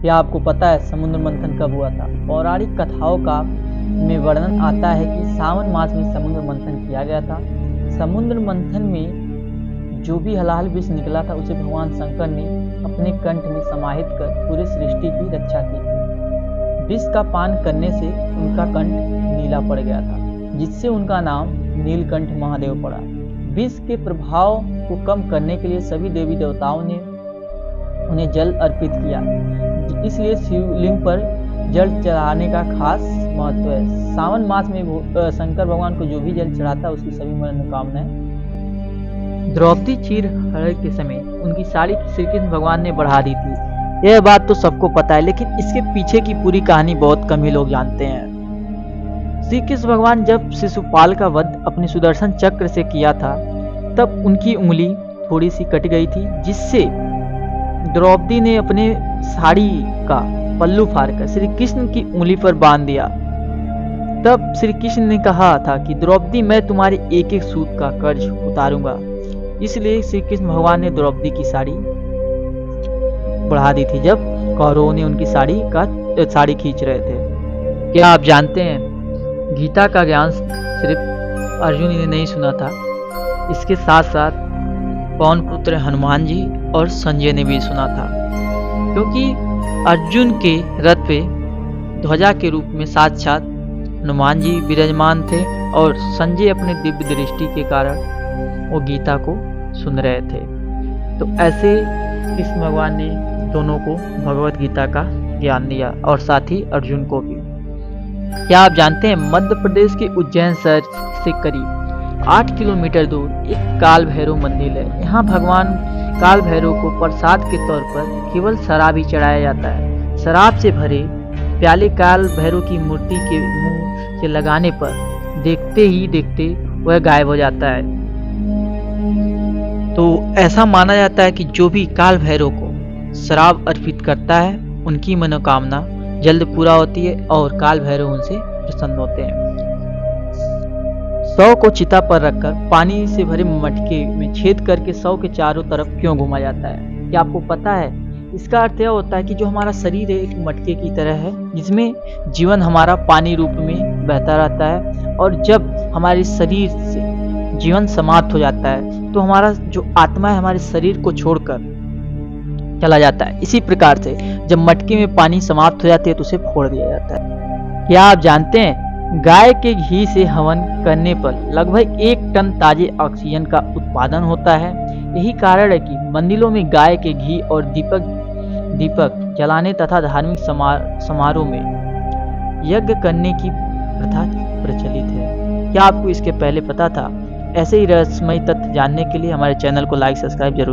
क्या आपको पता है समुद्र मंथन कब हुआ था? पौराणिक कथाओं का में वर्णन आता है कि सावन मास में समुद्र मंथन किया गया था। समुद्र मंथन में जो भी हलाहल विष निकला था उसे भगवान शंकर ने अपने कंठ में समाहित कर पूरी सृष्टि की रक्षा की थी। विष का पान करने से उनका कंठ नीला पड़ गया था, जिससे उनका नाम नीलकंठ महादेव पड़ा। विष के प्रभाव को कम करने के लिए सभी देवी देवताओं ने उन्हें जल अर्पित किया, इसलिए शिवलिंग पर जल चढ़ाने का खास महत्व है। सावन मास में शंकर भगवान को जो भी जल चढ़ाता है उसकी सभी मनोकामनाएं। द्रौपदी चीर हरण के समय उनकी साड़ी श्री कृष्ण भगवान ने बढ़ा दी थी। यह बात तो सबको पता है, लेकिन इसके पीछे की पूरी कहानी बहुत कम ही लोग जानते हैं। श्री कृष्ण भगवान जब शिशुपाल का वध अपने सुदर्शन चक्र से किया था, तब उनकी उंगली थोड़ी सी कट गई थी, जिससे द्रौपदी ने अपने साड़ी का पल्लू फाड़कर श्री कृष्ण की उंगली पर बांध दिया। तब श्री कृष्ण ने कहा था कि द्रौपदी, मैं तुम्हारे एक एक सूत का कर्ज उतारूंगा। इसलिए श्री कृष्ण भगवान ने द्रौपदी की साड़ी बढ़ा दी थी जब कौरवों ने उनकी साड़ी खींच रहे थे। क्या आप जानते हैं, गीता का ज्ञान सिर्फ अर्जुन ने नहीं सुना था, इसके साथ साथ पवन पुत्र हनुमान जी और संजय ने भी सुना था, क्योंकि अर्जुन के रथ पे ध्वजा के रूप में साक्षात हनुमान जी विराजमान थे और संजय अपने दिव्य दृष्टि के कारण वो गीता को सुन रहे थे। तो ऐसे कृष्ण भगवान ने दोनों को भगवत गीता का ज्ञान दिया और साथ ही अर्जुन को भी। क्या आप जानते हैं, मध्य प्रदेश के उज्जैन शहर से करीब 8 किलोमीटर दूर एक काल भैरव मंदिर है। यहाँ भगवान काल भैरव को प्रसाद के तौर पर केवल शराब ही चढ़ाया जाता है। शराब से भरे प्याले काल भैरव की मूर्ति के मुंह से लगाने पर देखते ही देखते वह गायब हो जाता है। तो ऐसा माना जाता है कि जो भी काल भैरव को शराब अर्पित करता है, उनकी मनोकामना जल्द पूरा होती है और काल भैरव उनसे प्रसन्न होते हैं। शव को चिता पर रखकर पानी से भरे मटके में छेद करके शव के चारों तरफ क्यों घुमा जाता है? क्या आपको पता है? इसका अर्थ यह होता है कि जो हमारा शरीर है एक मटके की तरह है, जिसमें जीवन हमारा पानी रूप में बहता रहता है, और जब हमारे शरीर से जीवन समाप्त हो जाता है तो हमारा जो आत्मा है हमारे शरीर को छोड़कर चला जाता है। इसी प्रकार से जब मटके में पानी समाप्त हो जाती है तो उसे फोड़ दिया जाता है। क्या आप जानते हैं, गाय के घी से हवन करने पर लगभग 1 टन ताजे ऑक्सीजन का उत्पादन होता है। यही कारण है कि मंदिरों में गाय के घी और दीपक जलाने तथा धार्मिक समारोह में यज्ञ करने की प्रथा प्रचलित है। क्या आपको इसके पहले पता था? ऐसे ही रहस्यमय तथ्य जानने के लिए हमारे चैनल को लाइक सब्सक्राइब जरूर